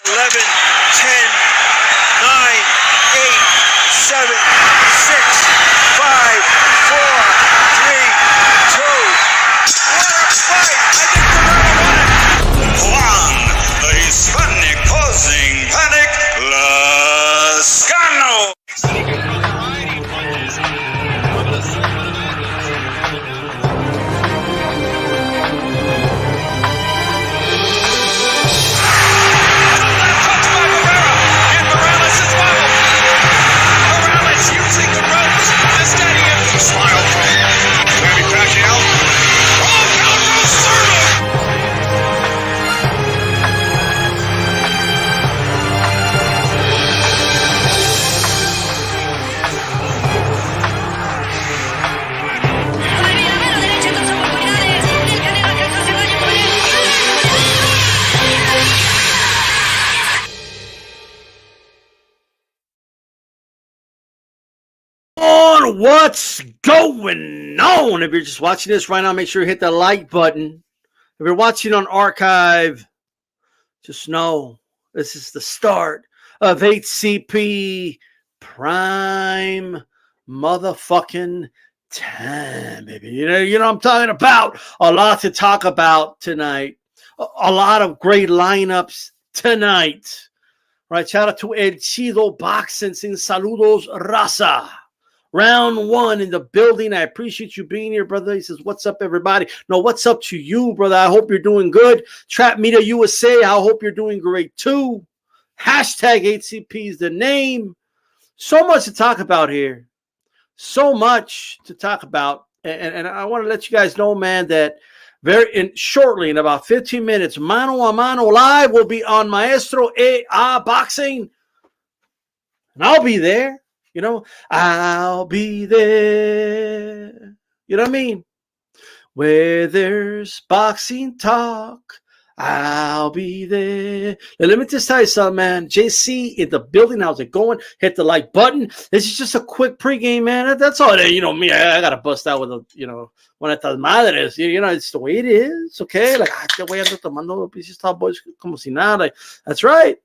11, 10, 9, 8, 7, 6, 5, 4, 3, 2. What a fight! I think they're going to win it. Juan, the Hispanic causing panic, Lascano. What's going on? If you're just watching this right now, make sure you hit the like button. If you're watching on archive, just know this is the start of HCP prime motherfucking time, baby. You know what I'm talking about. A lot to talk about tonight. A lot of great lineups tonight. Right, shout out to El Chido Boxing, saying saludos, raza. Round one in the building. I appreciate you being here, brother. He says, what's up, everybody? No, what's up to you, brother? I hope you're doing good. Trap Media USA, I hope you're doing great, too. Hashtag HCP is the name. So much to talk about here. So much to talk about. And I want to let you guys know, man, that shortly, in about 15 minutes, Mano a Mano Live will be on Maestro A.A. Boxing. And I'll be there. You know, I'll be there. You know what I mean? Where there's boxing talk, I'll be there. Now, let me just tell you something, man. JC in the building. How's it going? Hit the like button. This is just a quick pregame, man. That's all. You know me. I got to bust out with a, one of estas madres. You know, it's the way it is. Okay. Like, que voy a andar tomando pinches top boys como si nada. Like, that's right.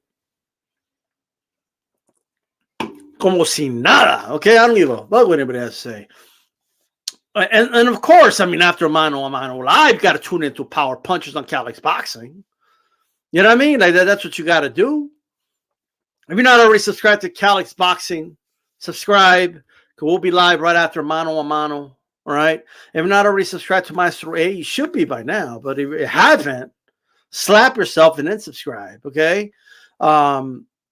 Como si nada, okay? I don't give a fuck what anybody has to say. And of course, I mean, after Mano a Mano Live, you got to tune into Power Punches on Calix Boxing. You know what I mean? Like that's what you got to do. If you're not already subscribed to Calix Boxing, subscribe. We'll be live right after Mano a Mano, all right? If you're not already subscribed to Maestro A, you should be by now. But if you haven't, slap yourself and then subscribe, okay?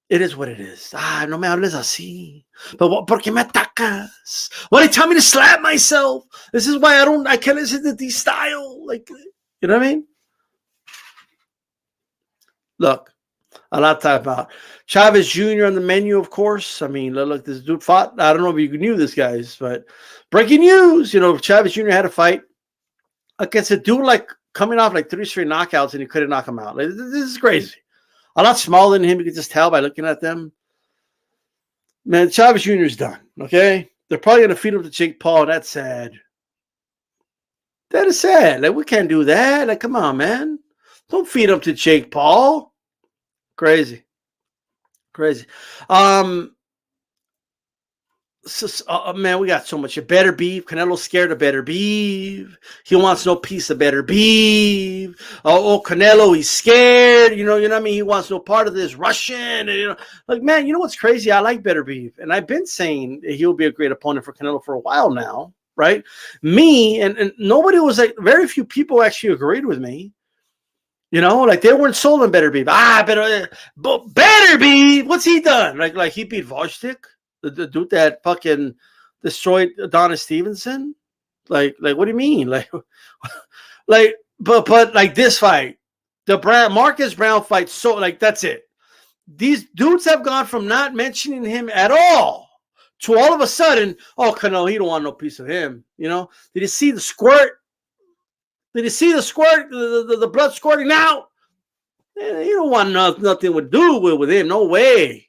It is what it is. No me hables así. But ¿por qué me atacas? Why do you tell me to slap myself? This is why I can't listen to this style. Like, you know what I mean? Look, a lot to talk about. Chavez Jr. on the menu, of course. I mean, look, this dude fought. I don't know if you knew this, guys, but breaking news. Chavez Jr. had a fight against a dude like coming off like 3 straight knockouts, and he couldn't knock him out. Like, this is crazy. A lot smaller than him. You can just tell by looking at them. Man, Chavez Jr. is done, okay? They're probably going to feed him to Jake Paul, and that's sad. That is sad. Like, we can't do that. Like, come on, man. Don't feed him to Jake Paul. Crazy. Man, we got so much. Beterbiev. Canelo's scared of Beterbiev. He wants no piece of Beterbiev. Canelo, he's scared. You know what I mean? He wants no part of this Russian. Like, man, you know what's crazy? I like Beterbiev, and I've been saying he'll be a great opponent for Canelo for a while now, right? Me and nobody was like, very few people actually agreed with me. Like they weren't sold on Beterbiev. But Beterbiev, what's he done? Like he beat Vojtik? The dude that fucking destroyed Adonis Stevenson, like what do you mean, but like this fight, the Marcus Brown fight, so like that's it. These dudes have gone from not mentioning him at all to all of a sudden, Canelo, he don't want no piece of him. Did you see the squirt? Did you see the squirt? The blood squirting out? You don't want nothing to do with him. No way.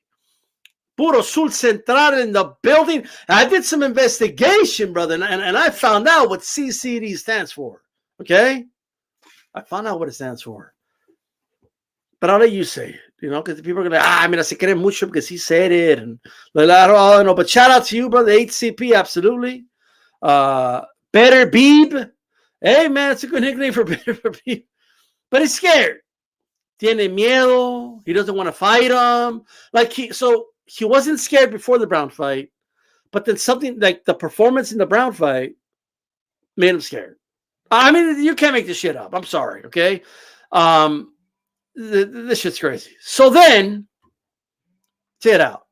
Puro Sul Central in the building. I did some investigation, brother, and I found out what CCD stands for. Okay? I found out what it stands for. But I'll let you say it. you know, because people are gonna, mira, se cree mucho because he said it, and like, I don't know. But shout out to you, brother. HCP, absolutely. Beterbiev. Hey, man, it's a good nickname for Beterbiev. But he's scared. Tiene miedo. He doesn't want to fight him. Like he wasn't scared before the Brown fight, but then something like the performance in the Brown fight made him scared. I mean, you can't make this shit up. I'm sorry, okay? This shit's crazy. So then, check it out.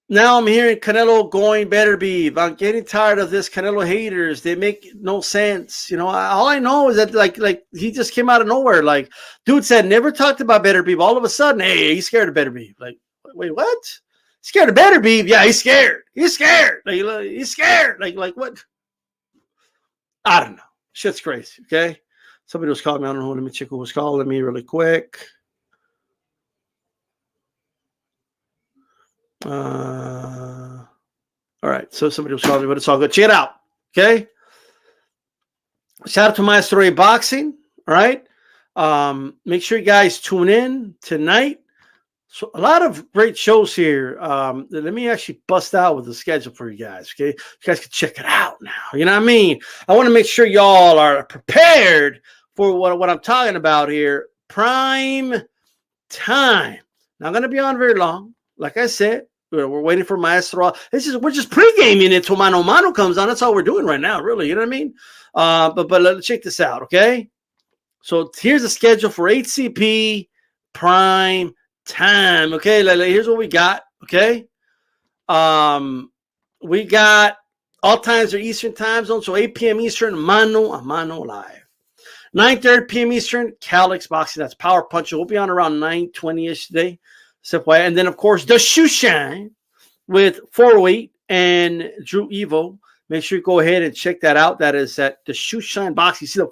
Now I'm hearing Canelo going Beterbiev. I'm getting tired of this Canelo haters. They make no sense. You know, all I know is that like he just came out of nowhere. Like, dude said never talked about Beterbiev. All of a sudden, hey, he's scared of Beterbiev. Like, wait, what? Scared of Beterbiev? Yeah, he's scared. He's scared. Like, he's scared. Like what? I don't know. Shit's crazy. Okay. Somebody was calling me. I don't know. Let me check who was calling me really quick. All right. So somebody was calling me, but it's all good. Check it out. Okay. Shout out to Maestro A Boxing. All right. Make sure you guys tune in tonight. So a lot of great shows here. Let me actually bust out with the schedule for you guys. Okay. You guys can check it out now. You know what I mean? I want to make sure y'all are prepared for what I'm talking about here. Prime time. Not going to be on very long. Like I said, we're waiting for Maestro. We're just pre-gaming it till Mano Mano comes on. That's all we're doing right now, really. You know what I mean? But let's check this out, okay? So here's the schedule for HCP Prime Time. Okay, here's what we got. Okay, we got all times are Eastern time zone, so 8 p.m. Eastern, Mano a Mano live. 9:30 p.m. Eastern, Calix Boxing. That's Power Puncher. We'll be on around 9:20ish today. And then, of course, the Shoe Shine with 408 and Drew Evo. Make sure you go ahead and check that out. That is at the Shoe Shine Box. You see the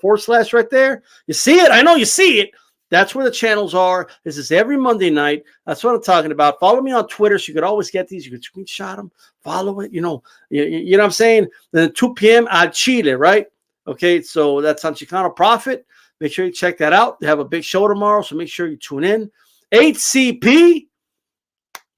/ right there? You see it? I know you see it. That's where the channels are. This is every Monday night. That's what I'm talking about. Follow me on Twitter so you could always get these. You can screenshot them, follow it. You know what I'm saying? Then 2 p.m. at Chile, right? Okay, so that's on Chicano Profit. Make sure you check that out. They have a big show tomorrow, so make sure you tune in. HCP,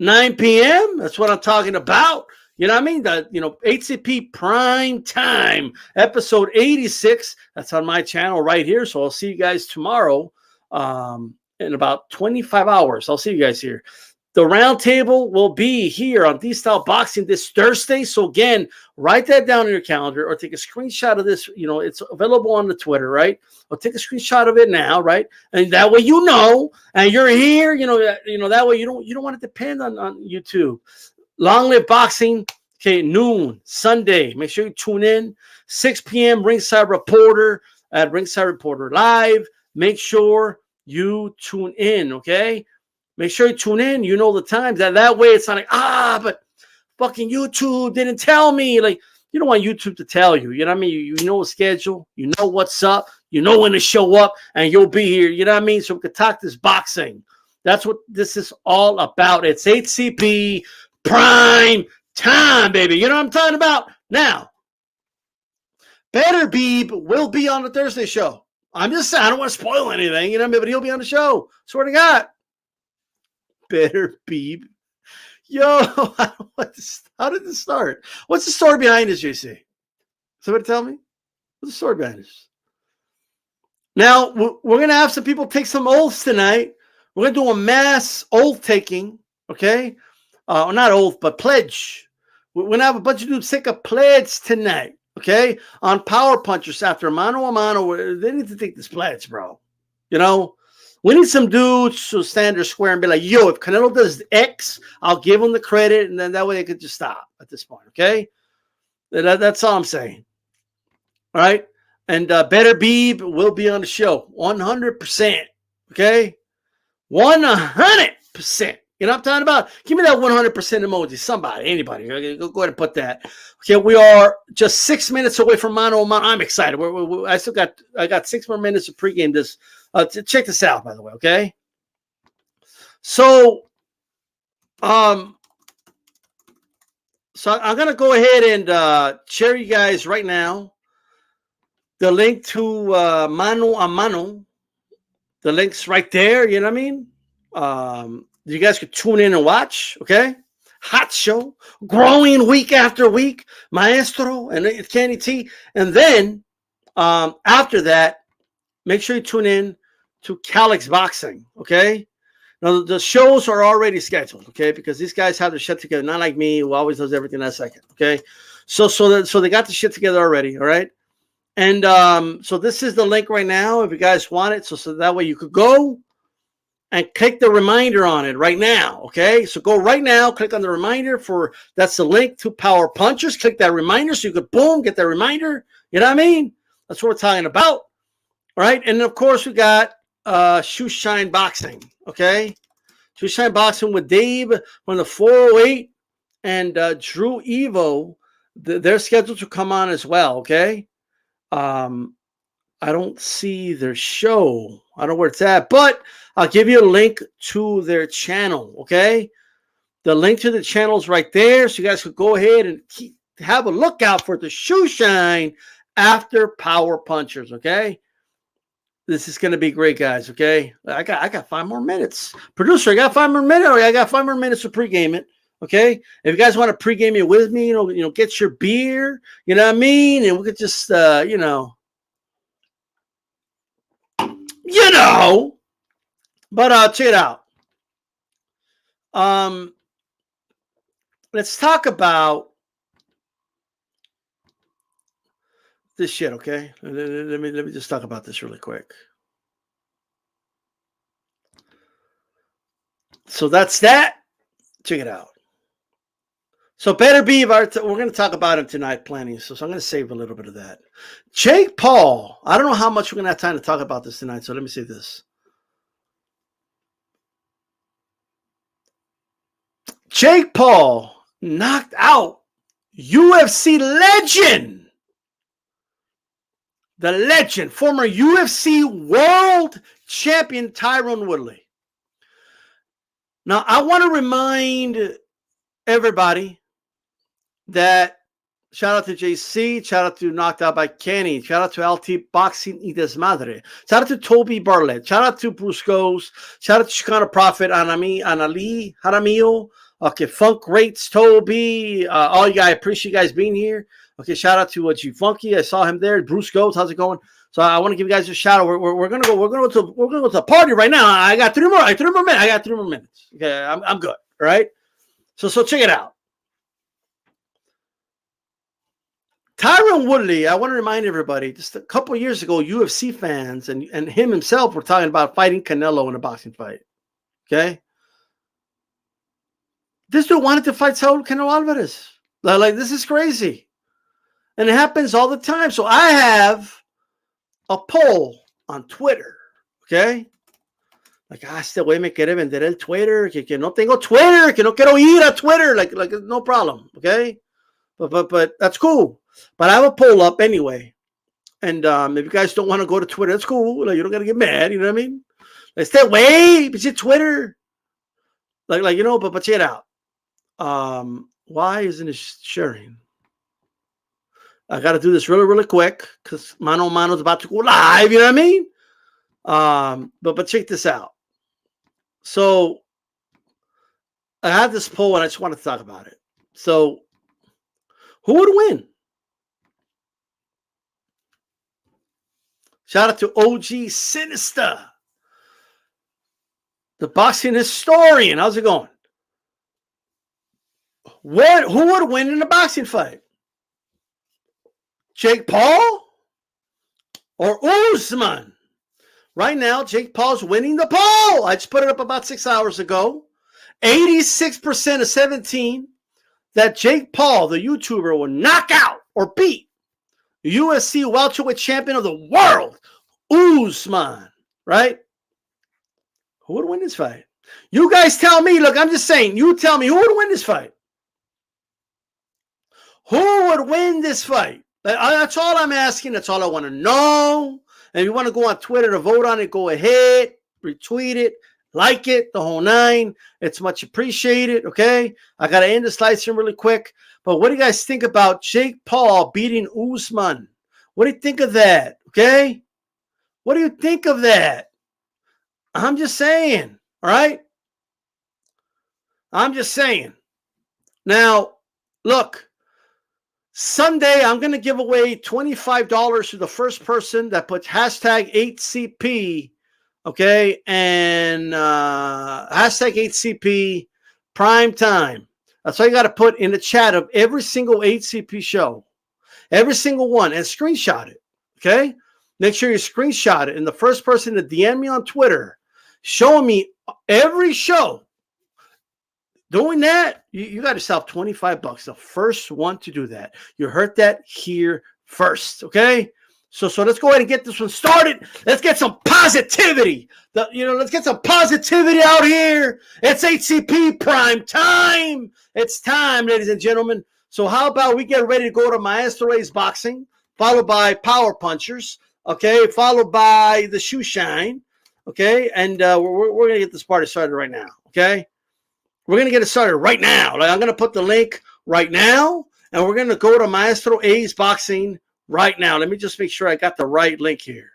9 p.m. That's what I'm talking about. You know what I mean? HCP Prime Time, episode 86. That's on my channel right here. So I'll see you guys tomorrow in about 25 hours. I'll see you guys here. The roundtable will be here on D-Style Boxing this Thursday. So again, write that down in your calendar or take a screenshot of this. You know, it's available on the Twitter, right? Or take a screenshot of it now, right? And that way you know, and you're here. You know that way you don't want to depend on YouTube. Long Live Boxing. Okay, noon Sunday. Make sure you tune in. 6 p.m. Ringside Reporter at Ringside Reporter Live. Make sure you tune in. Okay. Make sure you tune in. You know the times. That way it's not like, but fucking YouTube didn't tell me. Like, you don't want YouTube to tell you. You know what I mean? You know the schedule. You know what's up. You know when to show up. And you'll be here. You know what I mean? So we can talk this boxing. That's what this is all about. It's HCP Prime Time, baby. You know what I'm talking about? Now, Beterbiev will be on the Thursday show. I'm just saying, I don't want to spoil anything. You know what I mean? But he'll be on the show. Swear to God. Beterbiev. Yo, how did this start? What's the story behind this, JC? Somebody tell me? What's the story behind this? Now, we're going to have some people take some oaths tonight. We're going to do a mass oath taking, okay? Not oath, but pledge. We're going to have a bunch of dudes take a pledge tonight, okay? On Power Punchers after Mano a Mano. They need to take this pledge, bro. You know? We need some dudes to stand there square and be like, yo, if Canelo does X, I'll give him the credit, and then that way they could just stop at this point, okay? That's all I'm saying. All right? And Beterbiev will be on the show 100%, okay? 100%. You know what I'm talking about? Give me that 100% emoji. Somebody, anybody. Okay, go ahead and put that. Okay, we are just 6 minutes away from Mano a Mano. I'm excited. I got 6 more minutes to pregame this. Check this out, by the way, okay? So I'm going to go ahead and share you guys right now the link to Mano a Mano. The link's right there, you know what I mean? You guys could tune in and watch. Okay, hot show, growing week after week, Maestro and Kenny T, and then after that, make sure you tune in to Calix Boxing. Okay. Now the shows are already scheduled, okay, because these guys have their shit together, not like me who always does everything last second, okay. So they got the shit together already, all right. And so this is the link right now if you guys want it, so that way you could go and click the reminder on it right now, okay. So go right now, click on the reminder that's the link to Power Punchers. Click that reminder so you could boom get that reminder. You know what I mean? That's what we're talking about, all right. And of course we got Shoe Shine Boxing. Okay, Shoe Shine Boxing with Dave from the 408 and Drew Evo. They're scheduled to come on as well. Okay, I don't see their show. I don't know where it's at, but I'll give you a link to their channel. Okay, the link to the channel is right there, so you guys could go ahead and have a look out for the Shoe Shine after Power Punchers. Okay. This is going to be great, guys, okay? I got 5 more minutes. Producer, I got 5 more minutes. I got 5 more minutes to pregame it, okay? If you guys want to pregame it with me, you know, get your beer, you know what I mean? And we could just, you know. But check it out. Let's talk about this shit, okay? Let me just talk about this really quick. So that's that. Check it out. So Beterbiev, we're going to talk about him tonight plenty. So I'm going to save a little bit of that. Jake Paul. I don't know how much we're going to have time to talk about this tonight. So let me say this. Jake Paul knocked out UFC legend. The legend, former UFC world champion Tyron Woodley. Now, I want to remind everybody that shout out to JC, shout out to Knocked Out by Kenny, shout out to LT Boxing y Desmadre, shout out to Toby Bartlett, shout out to Bruce Goes, shout out to Chicano Prophet, Anali Jaramillo, okay, Funk Rates, Toby, all you guys, I appreciate you guys being here. Okay, shout out to G Funky. I saw him there. Bruce Goes, how's it going? So I want to give you guys a shout out. We're gonna go to the party right now. I got 3 more. I got 3 more minutes. Okay, I'm good. All right. So check it out. Tyron Woodley. I want to remind everybody. Just a couple of years ago, UFC fans and him himself were talking about fighting Canelo in a boxing fight. Okay. This dude wanted to fight Saul Canelo Alvarez. Like this is crazy. And it happens all the time. So I have a poll on Twitter, okay? Like, este güey me quiere vender el Twitter, que no tengo Twitter, que no quiero ir a Twitter, like no problem, okay? But that's cool. But I have a poll up anyway. And if you guys don't want to go to Twitter, that's cool. Like, you don't got to get mad, you know what I mean? Like, stay away, it's Twitter. Like you know, but check it out. Why isn't it sharing? I got to do this really, really quick because Mano Mano's about to go live. You know what I mean? But check this out. So I have this poll and I just want to talk about it. So who would win? Shout out to OG Sinister, the boxing historian. How's it going? Who would win in a boxing fight? Jake Paul or Usman? Right now, Jake Paul's winning the poll. I just put it up about 6 hours ago. 86% of 17 that Jake Paul, the YouTuber, will knock out or beat UFC welterweight champion of the world, Usman. Right? Who would win this fight? You guys tell me. Look, I'm just saying. You tell me who would win this fight. Who would win this fight? That's all I'm asking. That's all I want to know. And if you want to go on Twitter to vote on it, go ahead, retweet it, like it, the whole 9. It's much appreciated, okay? I got to end this live stream really quick. But what do you guys think about Jake Paul beating Usman? What do you think of that, okay? What do you think of that? I'm just saying, all right? I'm just saying. Now, look, Sunday, I'm going to give away $25 to the first person that puts hashtag HCP, okay, and hashtag HCP prime time. That's all you got to put in the chat of every single HCP show, every single one, and screenshot it, okay? Make sure you screenshot it. And the first person to DM me on Twitter, showing me every show, doing that, you got yourself $25. The first one to do that. You heard that here first, okay? So let's go ahead and get this one started. Let's get some positivity. Let's get some positivity out here. It's HCP prime time. It's time, ladies and gentlemen. So how about we get ready to go to Maestro A's Boxing, followed by Power Punchers, okay, followed by the Shoe Shine, okay? And we're going to get this party started right now, okay? We're going to get it started right now. Like, I'm going to put the link right now, and we're going to go to Maestro A's Boxing right now. Let me just make sure I got the right link here.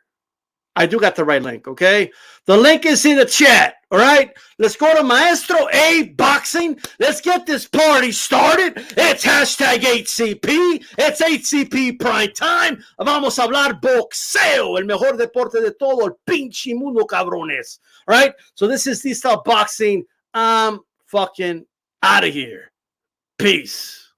I do got the right link, okay? The link is in the chat, all right? Let's go to Maestro A Boxing. Let's get this party started. It's hashtag HCP. It's HCP prime time. Vamos a hablar boxeo, el mejor deporte de todo el pinche mundo, cabrones. All right? So this is D-Style Boxing. Fucking out of here. Peace.